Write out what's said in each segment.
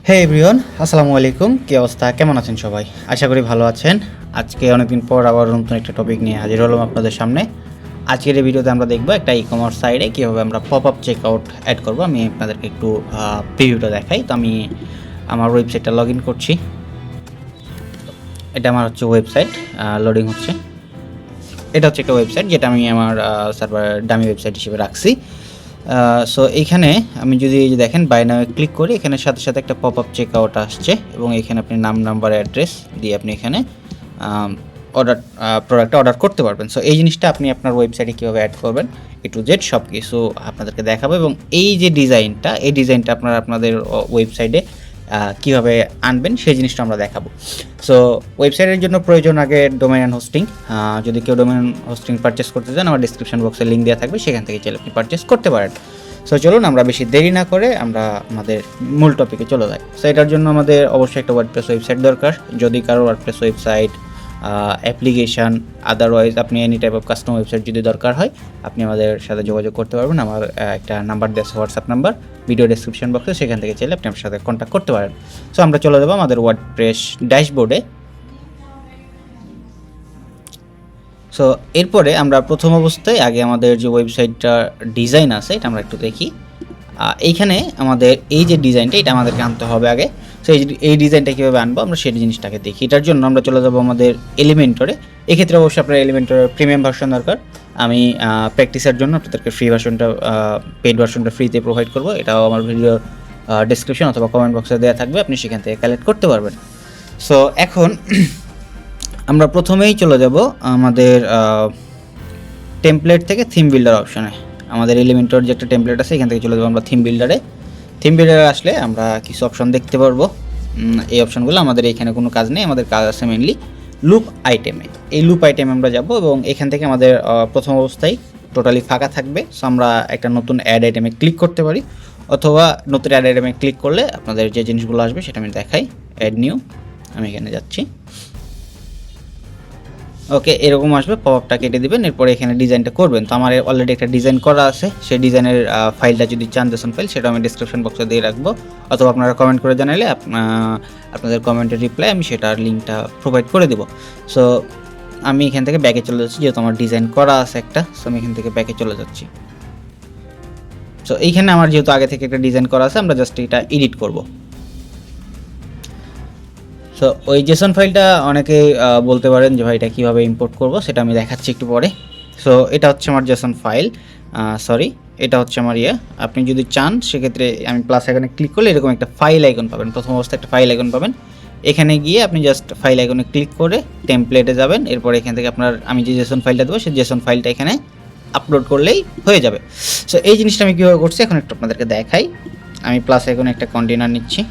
হে everyone, আসসালামু আলাইকুম। কী অবস্থা, কেমন আছেন সবাই? আশা করি ভালো আছেন। আজকে অনেকদিন পর আবার নতুন একটা টপিক নিয়ে হাজির হলাম আপনাদের সামনে। আজকের এই ভিডিওতে আমরা দেখব একটা ই-কমার্স সাইটে কীভাবে আমরা পপ আপ চেকআউট অ্যাড করব। আমি আপনাদেরকে একটু প্রিভিউটা দেখাই। তো আমি আমার ওয়েবসাইটটা লগ ইন করছি। এটা আমার হচ্ছে ওয়েবসাইট, লোডিং হচ্ছে। এটা হচ্ছে একটা ওয়েবসাইট যেটা আমি আমার সার্ভার ডামি ওয়েবসাইট হিসেবে রাখছি। সো এইখানে আমি যদি দেখেন বাই নামে ক্লিক করি, এখানে সাথে সাথে একটা পপ আপ চেকআউট আসছে এবং এখানে আপনি নাম, নাম্বার, অ্যাড্রেস দিয়ে আপনি এখানে প্রোডাক্টটা অর্ডার করতে পারবেন। সো এই জিনিসটা আপনি আপনার ওয়েবসাইটে কীভাবে অ্যাড করবেন A to Z সব কিছু আপনাদেরকে দেখাবো এবং এই যে ডিজাইনটা, এই ডিজাইনটা আপনাদের ওয়েবসাইটে কীভাবে আনবেন সেই জিনিসটা আমরা দেখাবো। সো ওয়েবসাইটের জন্য প্রয়োজন আগে ডোমেইন অ্যান্ড হোস্টিং। যদি কেউ ডোমেইন হোস্টিং পারচেস করতে চান, আমার ডিসক্রিপশন বক্সে লিঙ্ক দেওয়া থাকবে, সেখান থেকে চাইলে আপনি পারচেস করতে পারেন। সো চলুন আমরা বেশি দেরি না করে আমরা আমাদের মূল টপিকে চলে যাই। সো এটার জন্য আমাদের অবশ্যই একটা ওয়ার্ডপ্রেস ওয়েবসাইট দরকার। যদি কারো ওয়ার্ডপ্রেস ওয়েবসাইট, অ্যাপ্লিকেশান, আদারওয়াইজ আপনি any type of custom website যদি দরকার হয়, আপনি আমাদের সাথে যোগাযোগ করতে পারবেন। আমার একটা নাম্বার দেওয়া আছে, হোয়াটসঅ্যাপ নাম্বার, ভিডিও ডেসক্রিপশন বক্সে, সেখান থেকে চাইলে আপনি আমার সাথে কন্ট্যাক্ট করতে পারেন। সো আমরা চলে যাবো আমাদের ওয়ার্ডপ্রেস ড্যাশবোর্ডে। সো এরপরে আমরা প্রথম অবস্থায় আগে আমাদের যে ওয়েবসাইটটা ডিজাইন আছে এটা আমরা একটু দেখি। এইখানে আমাদের এই যে ডিজাইনটা, এটা আমাদেরকে আনতে হবে আগে। সো এই ডিজাইনটা কীভাবে আনবো আমরা সেই জিনিসটাকে দেখি। এটার জন্য আমরা চলে যাবো আমাদের এলিমেন্টরে। এক্ষেত্রে অবশ্যই আপনার এলিমেন্টরের প্রিমিয়াম ভার্সন দরকার। আমি প্র্যাকটিসের জন্য আপনাদেরকে ফ্রি ভার্সনটা, পেইড ভার্সনটা ফ্রিতে প্রোভাইড করবো। এটাও আমার ভিডিও ডেসক্রিপশন অথবা কমেন্ট বক্সে দেওয়া থাকবে, আপনি সেখান থেকে কালেক্ট করতে পারবেন। সো এখন আমরা প্রথমেই চলে যাব আমাদের টেমপ্লেট থেকে থিম বিল্ডার অপশনে। আমাদের এলিমেন্টর যে একটা টেমপ্লেট আছে, এখান থেকে চলে যাবো আমরা থিম বিল্ডারে। থিম বিল্ডারে আসলে আমরা কিছু অপশন দেখতে পারবো। এই অপশনগুলো আমাদের এখানে কোনো কাজ নেই, আমাদের কাজ আছে মেনলি লুপ আইটেমে। এই লুপ আইটেমে আমরা যাব এবং এখান থেকে আমাদের প্রথম অবস্থায় টোটালি ফাঁকা থাকবে। সো আমরা একটা নতুন অ্যাড আইটেমে ক্লিক করতে পারি, অথবা নতুন অ্যাড আইটেমে ক্লিক করলে আপনাদের যে জিনিসগুলো আসবে সেটা আমি দেখাই। অ্যাড নিউ, আমি এখানে যাচ্ছি। ওকে, এরকম আসবে, পপ আপটা কেটে দেবেন, এরপরে এখানে ডিজাইনটা করবেন। তো আমার অলরেডি একটা ডিজাইন করা আছে, সেই ডিজাইনের ফাইলটা যদি চান, জেসন ফাইল, সেটা আমি ডিসক্রিপশন বক্সে দিয়ে রাখবো, অথবা আপনারা কমেন্ট করে জানালে আপনাদের কমেন্টের রিপ্লাই আমি সেটার লিঙ্কটা প্রোভাইড করে দেবো। সো আমি এখান থেকে ব্যাকে চলে যাচ্ছি, যেহেতু আমার ডিজাইন করা আছে একটা। সো আমি এখান থেকে ব্যাকে চলে যাচ্ছি। সো এইখানে আমার যেহেতু আগে থেকে একটা ডিজাইন করা আছে, আমরা জাস্ট এটা এডিট করবো। সো ওই জেসন ফাইলটা অনেকে বলতে পারেন যে ভাই এটা কীভাবে ইম্পোর্ট করব, সেটা আমি দেখাচ্ছি একটু পরে। সো এটা হচ্ছে আমার জেসন ফাইল, এটা হচ্ছে আমার আপনি যদি চান সেক্ষেত্রে আমি প্লাস আইকনে ক্লিক করলে এরকম একটা ফাইল আইকন পাবেন। প্রথম অবস্থায় একটা ফাইল আইকন পাবেন, এখানে গিয়ে আপনি জাস্ট ফাইল আইকনে ক্লিক করে টেমপ্লেটে যাবেন। এরপর এখান থেকে আমি যে জেসন ফাইলটা দেবো, সেই জেসন ফাইলটা এখানে আপলোড করলেই হয়ে যাবে। সো এই জিনিসটা আমি কীভাবে করছি এখন একটু আপনাদেরকে দেখাই। আমি প্লাস আইকনে একটা কন্টেনার নিচ্ছি,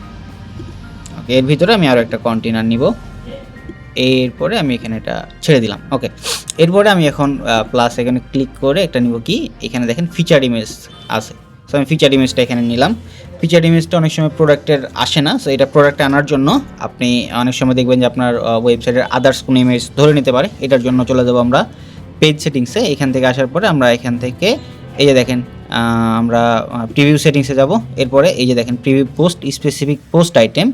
এর ভিতরে আমি আরও একটা কন্টেনার নিব, এরপরে আমি এখানে এটা ছেড়ে দিলাম। ওকে, এরপরে আমি এখন প্লাস এখানে ক্লিক করে একটা নিব, কি এখানে দেখেন ফিচার ইমেজ আছে। সো আমি ফিচার ইমেজটা এখানে নিলাম। ফিচার ইমেজটা অনেক সময় প্রোডাক্টের আসে না, সো এটা প্রোডাক্টে আনার জন্য আপনি অনেক সময় দেখবেন যে আপনার ওয়েবসাইটের আদার্স কোনো ইমেজ ধরে নিতে পারে। এটার জন্য চলে যাবো আমরা পেজ সেটিংসে। এখান থেকে আসার পরে আমরা এখান থেকে এই যে দেখেন আমরা প্রিভিউ সেটিংসে যাব। এরপরে এই যে দেখেন preview post specific post item,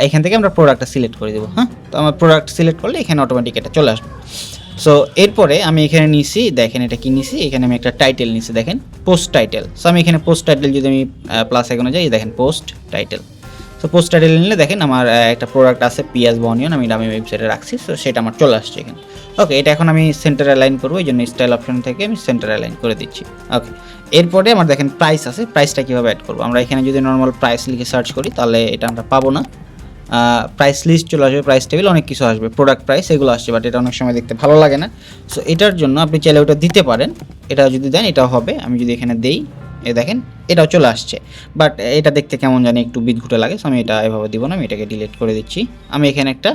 এখান থেকে আমরা প্রোডাক্টটা সিলেক্ট করে দেবো। হ্যাঁ, তো আমার প্রোডাক্ট সিলেক্ট করলে এখানে অটোমেটিক এটা চলে আসবে। সো এরপরে আমি এখানে নিছি, দেখেন এটা কি নিছি, এখানে আমি একটা টাইটেল নিছি, দেখেন পোস্ট টাইটেল। সো আমি এখানে পোস্ট টাইটেল যদি আমি প্লাস আইকনে যাই, দেখেন post title. So post title নিলে দেখেন আমার একটা প্রোডাক্ট আছে পিঁয়াজ বা অনিয়ন, আমি দামি ওয়েবসাইটে রাখছি। সো সেটা আমার চলে আসছে এখানে। ওকে, এটা এখন আমি সেন্টার অ্যালাইন করবো, এই জন্য স্টাইল অপশন থেকে আমি সেন্টার অ্যালাইন করে দিচ্ছি। ওকে, এরপরে আমার দেখেন প্রাইস আছে, প্রাইসটা কীভাবে অ্যাড করবো। আমরা এখানে যদি নর্মাল প্রাইস লিখে সার্চ করি তাহলে এটা আমরা পাবো না। প্রাইস লিস্ট চলে আসবে, প্রাইস টেবিল অনেক কিছু আসবে, প্রোডাক্ট প্রাইস এগুলো আসছে, বাট এটা অনেক সময় দেখতে ভালো লাগে না। সো এটার জন্য আপনি চাইলে ওটা দিতে পারেন, এটা যদি দেন এটাও হবে। আমি যদি এখানে দেই, দেখেন এটাও চলে আসছে, বাট এটা দেখতে কেমন জানি একটু বিদঘুটে লাগে। সো আমি এটা এভাবে দিব না, আমি এটাকে ডিলিট করে দিচ্ছি। আমি এখানে একটা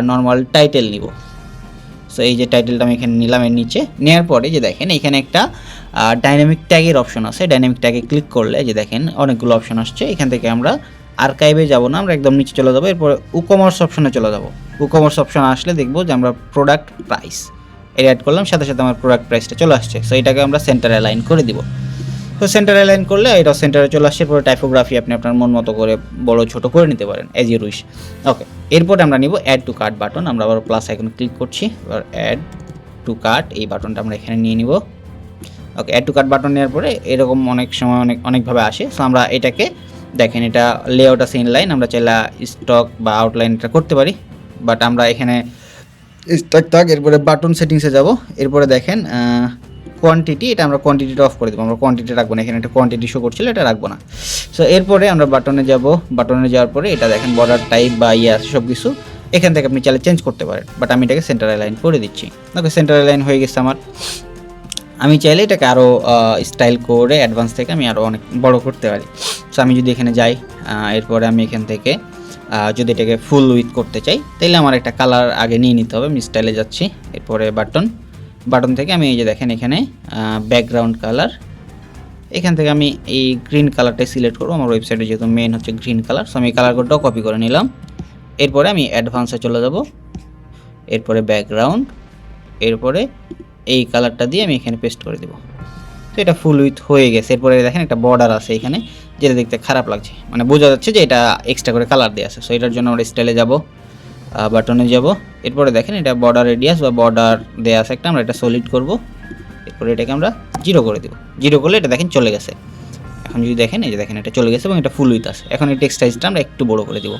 নর্মাল টাইটেল নিব। সো এই যে টাইটেলটা আমি এখানে নিলাম, এর নিচে নেওয়ার পরে যে দেখেন এখানে একটা ডাইনামিক ট্যাগের অপশন আছে। ডাইনামিক ট্যাগে ক্লিক করলে যে দেখেন অনেকগুলো অপশন আসছে। এখান থেকে আমরা আর্কাইভে যাব না, আমরা একদম নিচে চলে যাবো। এরপরে ই-কমার্স অপশনে চলে যাব। ই-কমার্স অপশন আসলে দেখবো যে আমরা প্রোডাক্ট প্রাইস এটা অ্যাড করলাম, সাথে সাথে আমার প্রোডাক্ট প্রাইসটা চলে আসছে। সো এটাকে আমরা সেন্টার অ্যালাইন করে দিব। তো সেন্টার অ্যালাইন করলে এটা সেন্টারে চলে আসছে। পরে টাইপোগ্রাফি আপনি আপনার মন মতো করে বড় ছোট করে নিতে পারেন অ্যাজ ইউ উইশ। ওকে, এরপরে আমরা নিব অ্যাড টু কার্ট বাটন। আমরা আবার প্লাস আইকন ক্লিক করছি, এবার অ্যাড টু কার্ট এই বাটনটা আমরা এখানে নিয়ে নিব। ওকে, অ্যাড টু কার্ট বাটন নেওয়ার পরে এরকম অনেক সময় অনেকভাবে আসে। সো আমরা এটাকে দেখেন, এটা লেআউট আছে ইনলাইন, আমরা চাইলে স্টক বা আউটলাইন এটা করতে পারি, বাট আমরা এখানে স্টক থাক। এরপরে বাটন সেটিংসে যাব। এরপরে দেখেন কোয়ান্টিটি, এটা আমরা কোয়ান্টিটিটা অফ করে দেবো, আমরা কোয়ান্টিটি রাখবো না, এখানে একটা কোয়ান্টিটি শো করছিল, এটা রাখবো না। সো এরপরে আমরা বাটনে যাব। বাটনে যাওয়ার পরে এটা দেখেন বর্ডার টাইপ বা আছে সব কিছু এখান থেকে আপনি চাইলে চেঞ্জ করতে পারেন, বাট আমি এটাকে সেন্টার অ্যালাইন করে দিচ্ছি। ওকে, সেন্টার অ্যালাইন হয়ে গেছে আমার। আমি চাইলে এটাকে আরও স্টাইল করে অ্যাডভান্স থেকে আমি আরও অনেক বড় করতে পারি। সো আমি যদি এখানে যাই, এরপরে আমি এখান থেকে যদি এটাকে ফুল উইথ করতে চাই, তাহলে আমার একটা কালার আগে নিয়ে নিতে হবে। আমি স্টাইলে যাচ্ছি, এরপরে বাটন থেকে আমি এই যে দেখেন এখানে ব্যাকগ্রাউন্ড কালার, এখান থেকে আমি এই গ্রিন কালারটাই সিলেক্ট করবো। আমার ওয়েবসাইটে যেহেতু মেন হচ্ছে গ্রিন কালার, সো আমি এই কালার কোডটাও কপি করে নিলাম। এরপরে আমি অ্যাডভান্সে চলে যাব, এরপরে ব্যাকগ্রাউন্ড, এরপরে এই কালারটা দিয়ে আমি এখানে পেস্ট করে দেবো। তো এটা ফুল উইথ হয়ে গেছে। এরপরে দেখেন একটা বর্ডার আছে এখানে, যেটা দেখতে খারাপ লাগছে, মানে বোঝা যাচ্ছে যে এটা এক্সট্রা করে কালার দেওয়া আছে। সো এটার জন্য আমরা স্টাইলে যাব, বাটনে যাব। এরপরে দেখেন এটা বর্ডার রেডিয়াস বা বর্ডার দেওয়া আছে একটা, আমরা এটা সলিড করব। এরপরে এটাকে আমরা 0 করে দেবো। 0 করলে এটা দেখেন চলে গেছে। এখন যদি দেখেন, এই যে দেখেন এটা চলে গেছে এবং এটা ফুল উইথ আছে। এখন এই টেক্সট সাইজটা আমরা একটু বড় করে দেবো।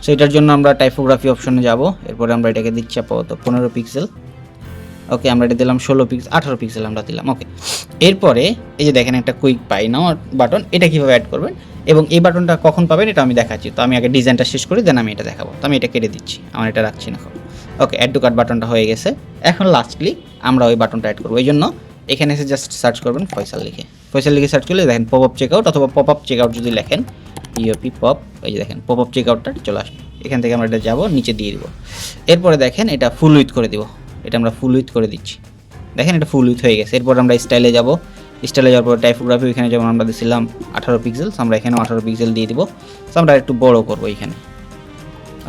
সো এটার জন্য আমরা টাইপোগ্রাফি অপশনে যাব। এরপরে আমরা এটাকে দিচ্ছি আপাতত 15 পিক্সেল। ওকে, আমরা এটা দিলাম 16 পিক্সেল, 18 পিক্সেল আমরা দিলাম। ওকে, এরপরে এই যে দেখেন একটা কুইক পাই নাও বাটন, এটা কীভাবে অ্যাড করবেন এবং এই বাটনটা কখন পাবেন এটা আমি দেখাচ্ছি। তো আমি আগে ডিজাইনটা শেষ করি, দেন আমি এটা দেখাবো। তো আমি এটা কেটে দিচ্ছি, আমার এটা রাখছি না এখন। ওকে, অ্যাড টু কার্ট বাটনটা হয়ে গেছে। এখন লাস্টলি আমরা ওই বাটনটা অ্যাড করবো। এই জন্য এখানে এসে জাস্ট সার্চ করবেন ফয়সাল লিখে। ফয়সাল লিখে সার্চ করলে দেখেন পপ আপ চেকআউট, অথবা পপ আপ চেকআউট যদি লেখেন পিওপি পপ, এই যে দেখেন পপ আপ চেকআউটটা চলে আসবে। এখান থেকে আমরা এটা যাবো, নিচে দিয়ে দিব। এরপরে দেখেন এটা ফুল উইথ করে দিব, এটা আমরা ফুল উইথ করে দিচ্ছি। দেখেন এটা ফুল উইথ হয়ে গেছে। এরপর আমরা স্টাইলে যাব। স্টাইলে যাওয়ার পর টাইপোগ্রাফি, এখানে যেমন আমরা দিয়েছিলাম 18 পিক্সেল, আমরা এখানেও 18 পিক্সেল দিয়ে দিব। সো আমরা একটু বড় করবো এখানে।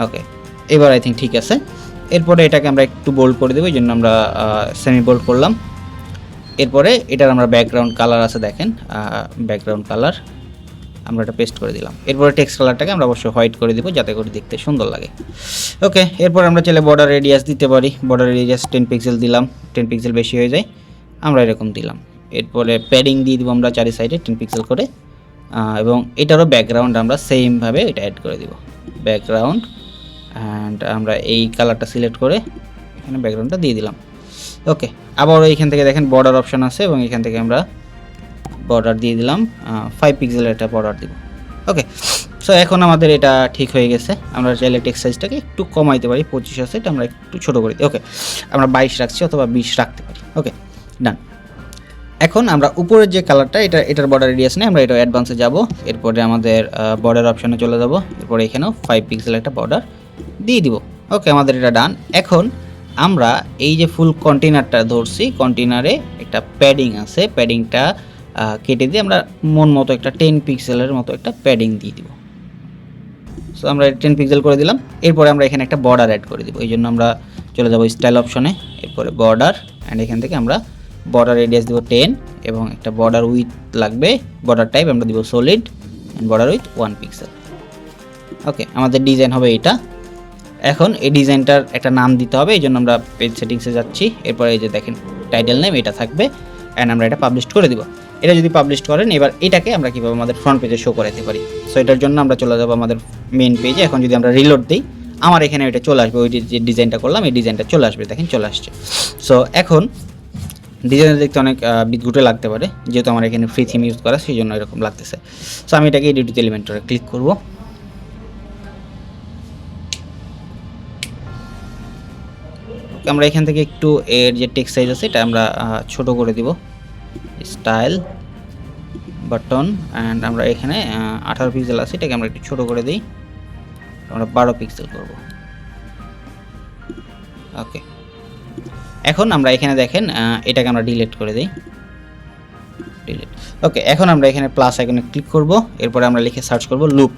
ওকে, এবার আই থিঙ্ক ঠিক আছে। এরপরে এটাকে আমরা একটু বোল্ড করে দেবো, এই জন্য আমরা সেমি বোল্ড করলাম। এরপরে এটার আমরা ব্যাকগ্রাউন্ড কালার আছে দেখেন, ব্যাকগ্রাউন্ড কালার আমরা এটা পেস্ট করে দিলাম। এরপরে টেক্সট কালারটাকে আমরা অবশ্যই হোয়াইট করে দিব, যাতে করে দেখতে সুন্দর লাগে। ওকে, এরপর আমরা চাইলে বর্ডার রেডিয়াস দিতে পারি। বর্ডার রেডিয়াস 10 পিক্সেল দিলাম, 10 পিক্সেল বেশি হয়ে যায়, আমরা এরকম দিলাম। এরপরে প্যাডিং দিয়ে দিব আমরা 4 সাইডে 10 পিক্সেল করে, এবং এটারও ব্যাকগ্রাউন্ড আমরা সেমভাবে এটা অ্যাড করে দিব, ব্যাকগ্রাউন্ড। অ্যান্ড আমরা এই কালারটা সিলেক্ট করে এখানে ব্যাকগ্রাউন্ডটা দিয়ে দিলাম। ওকে, আবারও এইখান থেকে দেখেন বর্ডার অপশান আছে, এবং এখান থেকে আমরা বর্ডার দিয়ে দিলাম 5 পিক্সেলের একটা বর্ডার দিব। ওকে, সো এখন আমাদের এটা ঠিক হয়ে গেছে। আমরা চাইলে টেক্সট সাইজটাকে একটু কমাইতে পারি, 25 আছে, এটা আমরা একটু ছোটো করে দিই। ওকে, আমরা 22 রাখছি অথবা 20 রাখতে পারি। ওকে, ডান। এখন আমরা উপরের যে কালারটা, এটার বর্ডার রেডিয়াস নেই, আমরা এটা অ্যাডভান্সে যাব। এরপরে আমাদের বর্ডার অপশানে চলে যাব। এরপরে এখানেও 5 পিক্সেল একটা বর্ডার দিয়ে দিব। ওকে, আমাদের এটা ডান। এখন আমরা এই যে ফুল কন্টেনারটা ধরছি, কন্টেনারে একটা প্যাডিং আছে, প্যাডিংটা কেটে দিয়ে আমরা মন মতো একটা 10 পিক্সেলের মতো একটা প্যাডিং দিয়ে দিব। সো আমরা 10 পিক্সেল করে দিলাম। এরপরে আমরা এখানে একটা বর্ডার অ্যাড করে দিব। এই জন্য আমরা চলে যাব স্টাইল অপশনে, এরপরে বর্ডার, অ্যান্ড এখান থেকে আমরা বর্ডার রেডিয়াস দিব 10, এবং একটা বর্ডার উইথ লাগবে, বর্ডার টাইপ আমরা দিব solid, and border with 1 pixel. Okay, আমাদের ডিজাইন হবে এটা। এখন এই ডিজাইনটার একটা নাম দিতে হবে, এই জন্য আমরা পেজ সেটিংসে যাচ্ছি। এরপরে এই যে দেখেন টাইটেল নেম এটা থাকবে, অ্যান্ড আমরা এটা পাবলিশ করে দিব। এটা যদি পাবলিশ করেন, এবার এটাকে আমরা কীভাবে আমাদের ফ্রন্ট পেজে শো করাতে পারি। সো এটার জন্য আমরা চলে যাবো আমাদের মেন পেজে। এখন যদি আমরা রিলোড দিই, আমার এখানে এটা চলে আসবে, ওই যে ডিজাইনটা করলাম এই ডিজাইনটা চলে আসবে, দেখেন চলে আসছে। সো এখন ডিজাইনটা দেখতে অনেক বিদঘুটে লাগতে পারে, যেহেতু আমার এখানে ফ্রি থিম ইউজ করা, সেই জন্য এরকম লাগতেছে। সো আমি এটাকে এডিট এলিমেন্টরে ক্লিক করব। আমরা এখান থেকে একটু এর যে টেক্সট সাইজ আছে এটা আমরা ছোট করে দিব, স্টাইল বাটন, অ্যান্ড আমরা এখানে 18 পিক্সেল আছে, এটাকে আমরা একটু ছোট করে দিই, আমরা 12 পিক্সেল করব। ওকে, এখন আমরা এখানে দেখেন এটাকে আমরা ডিলিট করে দিই, ডিলিট। ওকে, এখন আমরা এখানে প্লাস আইকনে ক্লিক করব। এরপরে আমরা লিখে সার্চ করব লুপ।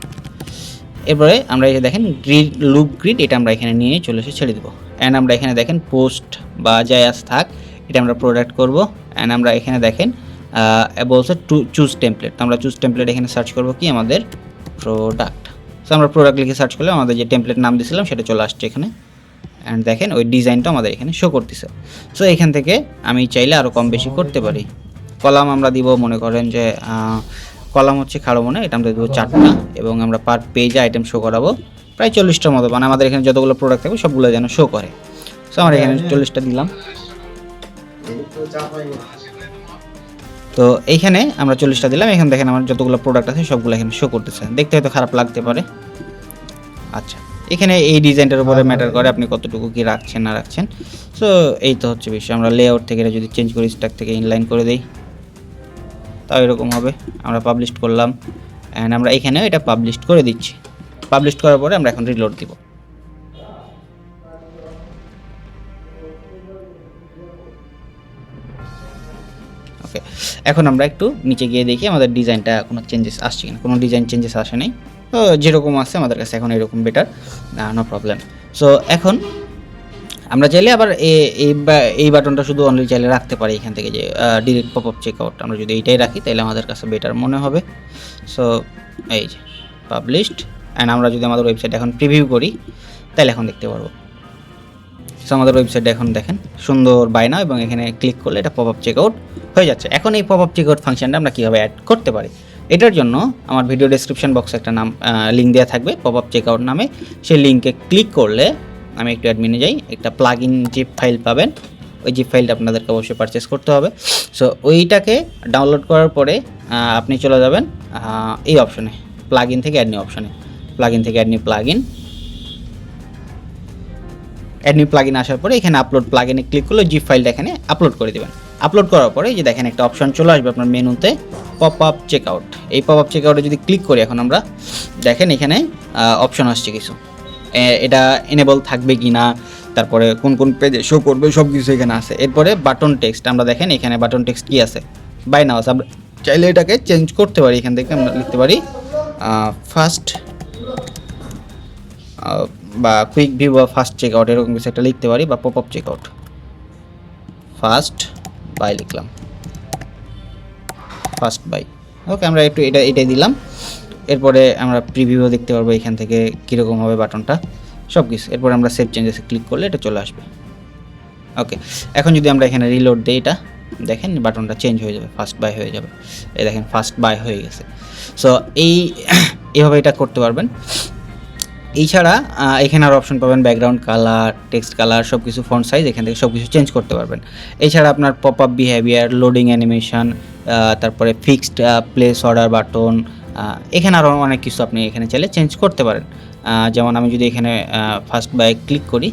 এরপরে আমরা এই যে দেখেন গ্রিড, লুপ গ্রিড, এটা আমরা এখানে নিয়ে চলে এসে ছেড়ে দেবো। অ্যান্ড আমরা এখানে দেখেন পোস্ট বা জায়াস থাক, এটা আমরা প্রোডাক্ট করব। অ্যান্ড আমরা এখানে দেখেন বলছে টু চুজ টেমপ্লেট। আমরা চুজ টেমপ্লেট এখানে সার্চ করব কি আমাদের প্রোডাক্ট। সো আমরা প্রোডাক্ট লিখে সার্চ করলে আমাদের যে টেমপ্লেট নাম দিয়েছিলাম সেটা চলে আসছে এখানে। অ্যান্ড দেখেন ওই ডিজাইনটা আমাদের এখানে শো করতেছে। সো এখান থেকে আমি চাইলে আরও কম বেশি করতে পারি। কলাম আমরা দিব, মনে করেন যে কলাম হচ্ছে খাড়ো মনে, এটা আমরা দেবো 4টা, এবং আমরা পার পেজে আইটেম শো করাবো প্রায় 40টার মতো। মানে আমাদের এখানে যতগুলো প্রোডাক্ট থাকবে সবগুলো যেন শো করে। সো আমরা এখানে 40টা দিলাম। তো এইখানে আমরা 40টা দিলাম। এখানে দেখেন আমার যতগুলো প্রোডাক্ট আছে সবগুলো এখানে শো করতেছে। দেখতে হয়তো খারাপ লাগতে পারে। আচ্ছা, এখানে এই ডিজাইনটার উপরে ম্যাটার করে আপনি কতটুকু কি রাখছেন না রাখছেন। সো এই তো হচ্ছে বিষয়। আমরা লেআউট থেকে এটা যদি চেঞ্জ করি, স্ট্যাক থেকে ইনলাইন করে দিই, তাও এরকম হবে। আমরা পাবলিশ করলাম অ্যান্ড আমরা এখানেও এটা পাবলিশ করে দিচ্ছি। পাবলিশ করার পরে আমরা এখন রিলোড দিব। ওকে, এখন আমরা একটু নিচে গিয়ে দেখি আমাদের ডিজাইনটা কোনো চেঞ্জেস আসছে কিনা। কোনো ডিজাইন চেঞ্জেস আসে নাই। তো যেরকম আছে আমাদের কাছে এখন এরকম বেটার, নো প্রবলেম। সো এখন আমরা চাইলে আবার এই বাটনটা শুধু অনলি চাইলে রাখতে পারি এখান থেকে, যে direct pop up check out. আমরা যদি এইটাই রাখি তাহলে আমাদের কাছে বেটার মনে হবে। সো এই যে পাবলিশড, অ্যান্ড আমরা যদি আমাদের ওয়েবসাইট এখন প্রিভিউ করি তাহলে এখন দেখতে পারবো। সো আমাদের ওয়েবসাইটে এখন দেখেন সুন্দর বাই নাও, এবং এখানে ক্লিক করলে এটা পপ আপ চেক আউট হয়ে যাচ্ছে। এখন এই পপ আপ চেক আউট ফাংশনটা আমরা কীভাবে অ্যাড করতে পারি, এটার জন্য আমার ভিডিও ডেসক্রিপশন বক্সে একটা লিঙ্ক দেওয়া থাকবে পপ আপ চেক আউট নামে। সেই লিঙ্কে ক্লিক করলে, আমি একটু অ্যাডমিনে যাই, একটা প্লাগইন জিপ ফাইল পাবেন। ওই জিপ ফাইলটা আপনাদেরকে অবশ্যই পারচেস করতে হবে। সো ওইটাকে ডাউনলোড করার পরে আপনি চলে যাবেন এই অপশনে, প্লাগইন থেকে অ্যাড নিউ অপশনে। প্লাগইন থেকে অ্যাড নিউ প্লাগইন আসার পরে এখানে আপলোড প্লাগইনে ক্লিক করলে জিপ ফাইলটা এখানে আপলোড করে দেবেন। আপলোড করার পরে যে দেখেন একটা অপশন চলে আসবে আপনার মেনুতে, পপ আপ চেক আউট। এই পপ আপ চেক আউটে যদি ক্লিক করি, এখন আমরা দেখেন এখানে অপশন আসছে কিছু, এটা এনেবল থাকবে কি না, তারপরে কোন কোন পেজে শো করবে সব কিছু এখানে আছে। এরপরে বাটন টেক্সট, আমরা দেখেন এখানে বাটন টেক্সট কী আছে, বাই নাও আছে। আমরা চাইলে এটাকে চেঞ্জ করতে পারি। এখান থেকে আমরা লিখতে পারি ফার্স্ট বা কুইক ভিউ বা ফার্স্ট চেক আউট, এরকম কিছু একটা লিখতে পারি, বা pop up check out first buy লিখলাম, ফার্স্ট বাই। ওকে, আমরা একটু এটাই দিলাম। এরপরে আমরা প্রিভিউ দেখতে পারবো এখান থেকে কীরকম হবে বাটনটা, সব কিছু। এরপরে আমরা সেভ চেঞ্জেসে ক্লিক করলে এটা চলে আসবে। ওকে, এখন যদি আমরা এখানে রিলোড দিই, এটা দেখেন বাটনটা চেঞ্জ হয়ে যাবে, ফার্স্ট বাই হয়ে যাবে। এই দেখেন ফার্স্ট বাই হয়ে গেছে। সো এইভাবে এটা করতে পারবেন। এছাড়া এখানে আর অপশন পাবেন ব্যাকগ্রাউন্ড কালার, টেক্সট কালার, সব কিছু, ফন্ট সাইজ, এখান থেকে সব কিছু চেঞ্জ করতে পারবেন। এছাড়া আপনার pop up behaviour, loading animation, তারপরে ফিক্সড প্লেস অর্ডার বাটন, এখানে আরও অনেক কিছু আপনি এখানে চাইলে চেঞ্জ করতে পারেন। যেমন আমি যদি এখানে ফার্স্ট বাই ক্লিক করি,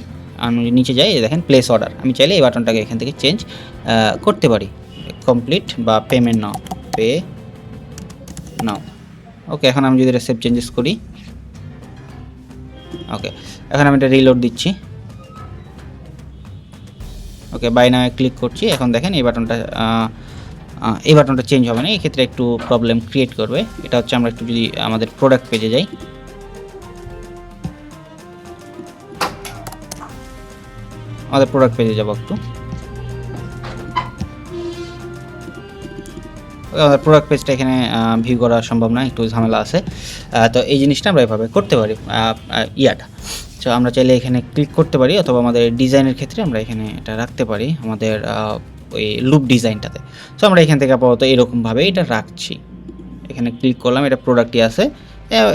আমি নিচে যাই, দেখেন প্লেস অর্ডার, আমি চাইলে এই বাটনটাকে এখান থেকে চেঞ্জ করতে পারি, কমপ্লিট বা পেমেন্ট নাও, পে নাও। ওকে, এখন আমি যদি এটা সেভ চেঞ্জেস করি, ওকে, এখন আমি এটা রিলোড দিচ্ছি। ওকে, বাই নাও ক্লিক করছি। এখন দেখেন এই বাটনটা চেঞ্জ হবে না, এই ক্ষেত্রে একটু প্রবলেম ক্রিয়েট করবে। এটা হচ্ছে আমরা একটু যদি আমাদের প্রোডাক্ট পেজে যাই, আমাদের প্রোডাক্ট পেজে যাবো একটু। আমাদের প্রোডাক্ট পেজটা এখানে ভিউ করা সম্ভব না, একটু ঝামেলা আছে। তো এই জিনিসটা আমরা এভাবে করতে পারি ইয়াটা। তো আমরা চাইলে এখানে ক্লিক করতে পারি, অথবা আমাদের ডিজাইনের ক্ষেত্রে আমরা এখানে এটা রাখতে পারি আমাদের ওই লুপ ডিজাইনটাতে। সো আমরা এখান থেকে আপাতত এরকমভাবে এটা রাখছি। এখানে ক্লিক করলাম, এটা প্রোডাক্টই আছে,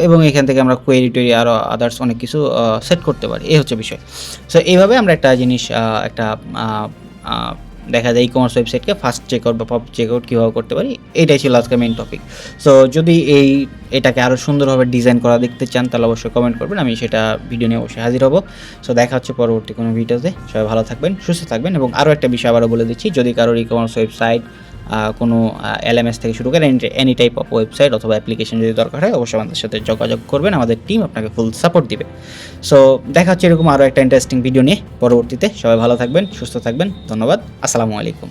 এবং এখান থেকে আমরা কোয়েরি টোয়েরি আরও আদার্স অনেক কিছু সেট করতে পারি। এই হচ্ছে বিষয়। সো এইভাবে আমরা একটা জিনিস দেখা যায় ই কমার্স ওয়েবসাইটকে ফার্স্ট চেকআউট বা পপ চেকআউট কীভাবে করতে পারি, এটাই ছিল আজকে মেইন টপিক। সো যদি এটাকে আরও সুন্দরভাবে ডিজাইন করা দেখতে চান তাহলে অবশ্যই কমেন্ট করবেন, আমি সেটা ভিডিও নিয়ে অবশ্যই হাজির হব। সো দেখা হচ্ছে পরবর্তী কোনো ভিডিওতে। সবাই ভালো থাকবেন, সুস্থ থাকবেন। এবং আরও একটা বিষয় আবারও বলে দিচ্ছি, যদি কারোর ই কমার্স ওয়েবসাইট, কোনো LMS থেকে শুরু করে এনি টাইপ অফ ওয়েবসাইট অথবা অ্যাপ্লিকেশন যদি দরকার হয়, অবশ্যই আমাদের সাথে যোগাযোগ করবেন, আমাদের টিম আপনাকে ফুল সাপোর্ট দিবে। সো দেখা হচ্ছে এরকম আরও একটা ইন্টারেস্টিং ভিডিও নিয়ে পরবর্তীতে। সবাই ভালো থাকবেন, সুস্থ থাকবেন। ধন্যবাদ, আসসালামু আলাইকুম।